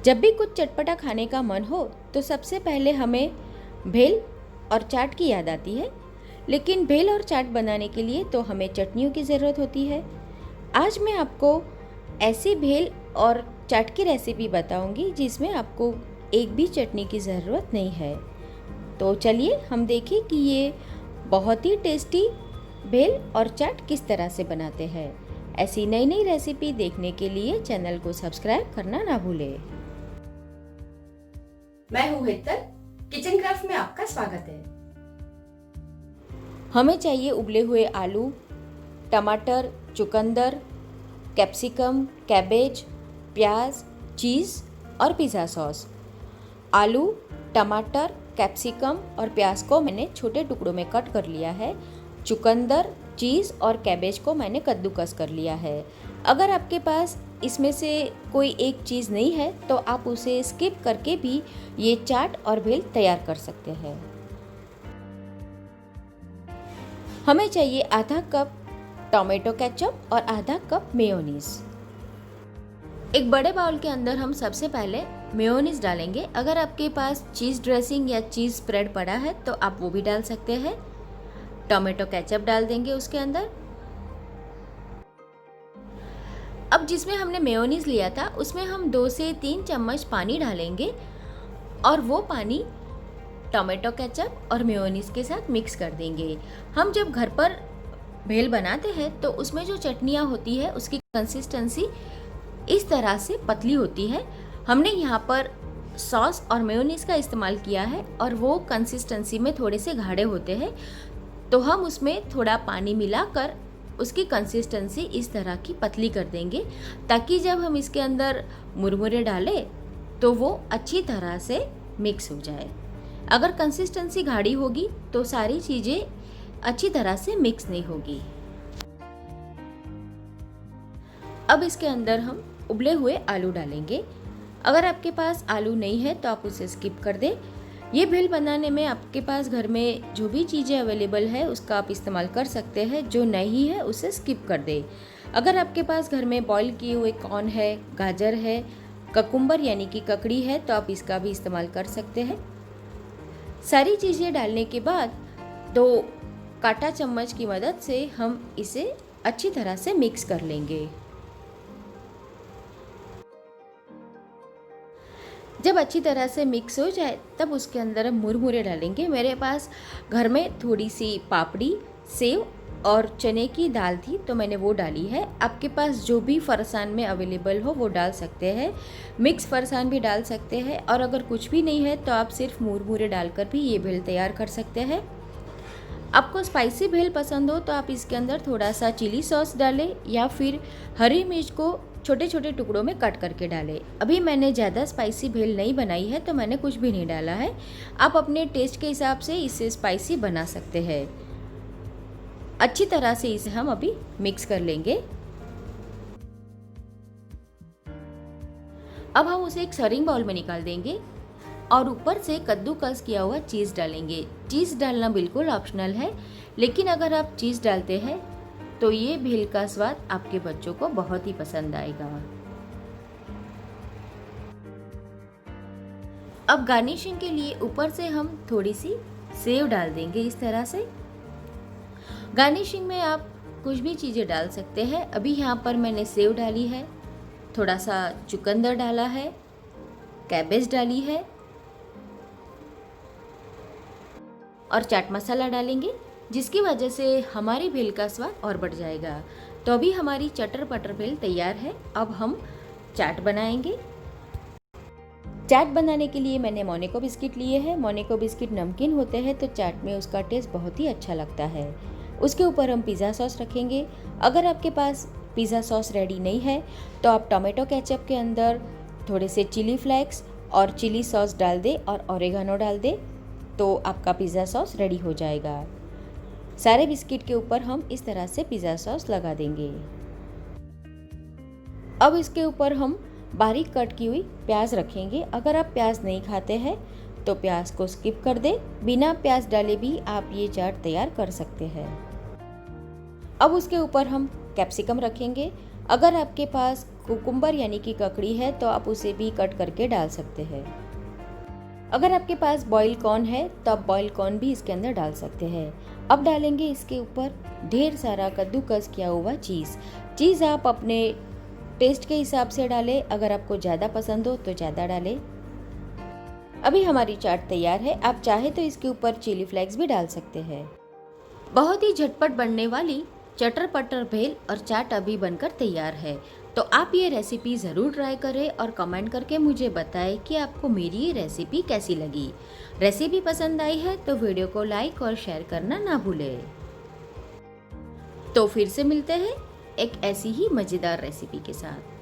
जब भी कुछ चटपटा खाने का मन हो तो सबसे पहले हमें भेल और चाट की याद आती है। लेकिन भेल और चाट बनाने के लिए तो हमें चटनियों की ज़रूरत होती है। आज मैं आपको ऐसी भेल और चाट की रेसिपी बताऊंगी जिसमें आपको एक भी चटनी की ज़रूरत नहीं है। तो चलिए हम देखें कि ये बहुत ही टेस्टी भेल और चाट किस तरह से बनाते हैं। ऐसी नई नई रेसिपी देखने के लिए चैनल को सब्सक्राइब करना ना भूलें। मैं हूँ हेतल, किचन क्राफ्ट में आपका स्वागत है। हमें चाहिए उबले हुए आलू, टमाटर, चुकंदर, कैप्सिकम, कैबेज, प्याज, चीज़ और पिज़्ज़ा सॉस। आलू, टमाटर, कैप्सिकम और प्याज को मैंने छोटे टुकड़ों में कट कर लिया है। चुकंदर, चीज़ और कैबेज को मैंने कद्दूकस कर लिया है। अगर आपके पास इसमें से कोई एक चीज़ नहीं है तो आप उसे स्किप करके भी ये चाट और भेल तैयार कर सकते हैं। हमें चाहिए आधा कप टोमेटो केचप और आधा कप मेयोनीज। एक बड़े बाउल के अंदर हम सबसे पहले मेयोनीज डालेंगे। अगर आपके पास चीज़ ड्रेसिंग या चीज़ स्प्रेड पड़ा है तो आप वो भी डाल सकते हैं। टोमेटो केचप डाल देंगे उसके अंदर। अब जिसमें हमने मेयोनीज लिया था उसमें हम 2 से 3 चम्मच पानी डालेंगे और वो पानी टोमेटो केचप और मेयोनीज के साथ मिक्स कर देंगे। हम जब घर पर भेल बनाते हैं तो उसमें जो चटनियाँ होती है उसकी कंसिस्टेंसी इस तरह से पतली होती है। हमने यहाँ पर सॉस और मेयोनीज का इस्तेमाल किया है और वो कंसिस्टेंसी में थोड़े से गाढ़े होते हैं, तो हम उसमें थोड़ा पानी मिलाकर उसकी कंसिस्टेंसी इस तरह की पतली कर देंगे ताकि जब हम इसके अंदर मुरमुरे डालें तो वो अच्छी तरह से मिक्स हो जाए। अगर कंसिस्टेंसी गाढ़ी होगी तो सारी चीज़ें अच्छी तरह से मिक्स नहीं होगी। अब इसके अंदर हम उबले हुए आलू डालेंगे। अगर आपके पास आलू नहीं है तो आप उसे स्किप कर दें। ये भेल बनाने में आपके पास घर में जो भी चीज़ें अवेलेबल है उसका आप इस्तेमाल कर सकते हैं, जो नहीं है उसे स्किप कर दें। अगर आपके पास घर में बॉईल किए हुए कॉर्न है, गाजर है, ककुम्बर यानी कि ककड़ी है तो आप इसका भी इस्तेमाल कर सकते हैं। सारी चीज़ें डालने के बाद 2 कांटा चम्मच की मदद से हम इसे अच्छी तरह से मिक्स कर लेंगे। जब अच्छी तरह से मिक्स हो जाए तब उसके अंदर हम मुरमुरे डालेंगे। मेरे पास घर में थोड़ी सी पापड़ी, सेव और चने की दाल थी तो मैंने वो डाली है। आपके पास जो भी फरसान में अवेलेबल हो वो डाल सकते हैं। मिक्स फरसान भी डाल सकते हैं और अगर कुछ भी नहीं है तो आप सिर्फ मुरमुरे डालकर भी ये भेल तैयार कर सकते हैं। आपको स्पाइसी भेल पसंद हो तो आप इसके अंदर थोड़ा सा चिली सॉस डालें या फिर हरी मिर्च को छोटे छोटे टुकड़ों में कट करके डालें। अभी मैंने ज़्यादा स्पाइसी भेल नहीं बनाई है तो मैंने कुछ भी नहीं डाला है। आप अपने टेस्ट के हिसाब से इसे स्पाइसी बना सकते हैं। अच्छी तरह से इसे हम अभी मिक्स कर लेंगे। अब हम उसे एक सर्विंग बाउल में निकाल देंगे और ऊपर से कद्दूकस किया हुआ चीज़ डालेंगे। चीज़ डालना बिल्कुल ऑप्शनल है, लेकिन अगर आप चीज़ डालते हैं तो ये भेल का स्वाद आपके बच्चों को बहुत ही पसंद आएगा। अब गार्निशिंग के लिए ऊपर से हम थोड़ी सी सेव डाल देंगे इस तरह से। गार्निशिंग में आप कुछ भी चीज़ें डाल सकते हैं। अभी यहाँ पर मैंने सेव डाली है, थोड़ा सा चुकंदर डाला है, कैबेज डाली है और चाट मसाला डालेंगे जिसकी वजह से हमारी भेल का स्वाद और बढ़ जाएगा। तो अभी हमारी चटर पटर भेल तैयार है। अब हम चाट बनाएंगे। चाट बनाने के लिए मैंने मोनाको बिस्किट लिए हैं। मोनाको बिस्किट नमकीन होते हैं तो चाट में उसका टेस्ट बहुत ही अच्छा लगता है। उसके ऊपर हम पिज़्ज़ा सॉस रखेंगे। अगर आपके पास पिज़्ज़ा सॉस रेडी नहीं है तो आप टोमेटो केचप के अंदर थोड़े से चिली फ्लेक्स और चिली सॉस डाल दें और ओरेगानो डाल दें तो आपका पिज़्ज़ा सॉस रेडी हो जाएगा। सारे बिस्किट के ऊपर हम इस तरह से पिज़्ज़ा सॉस लगा देंगे। अब इसके ऊपर हम बारीक कट की हुई प्याज रखेंगे। अगर आप प्याज नहीं खाते हैं तो प्याज को स्किप कर दें। बिना प्याज डाले भी आप ये चाट तैयार कर सकते हैं। अब उसके ऊपर हम कैप्सिकम रखेंगे। अगर आपके पास कुकुम्बर यानी कि ककड़ी है तो आप उसे भी कट करके डाल सकते हैं। अगर आपके पास बॉयल कॉर्न है तो आप बॉयल कॉर्न भी इसके अंदर डाल सकते हैं। अब डालेंगे इसके ऊपर ढेर सारा कद्दूकस किया हुआ चीज़ आप अपने टेस्ट के हिसाब से डालें, अगर आपको ज़्यादा पसंद हो तो ज़्यादा डालें। अभी हमारी चाट तैयार है, आप चाहे तो इसके ऊपर चिली फ्लेक्स भी डाल सकते हैं। बहुत ही झटपट बनने वाली चटर पटर भेल और चाट अभी बनकर तैयार है। तो आप ये रेसिपी ज़रूर ट्राई करें और कमेंट करके मुझे बताएं कि आपको मेरी ये रेसिपी कैसी लगी। रेसिपी पसंद आई है तो वीडियो को लाइक और शेयर करना ना भूलें। तो फिर से मिलते हैं एक ऐसी ही मज़ेदार रेसिपी के साथ।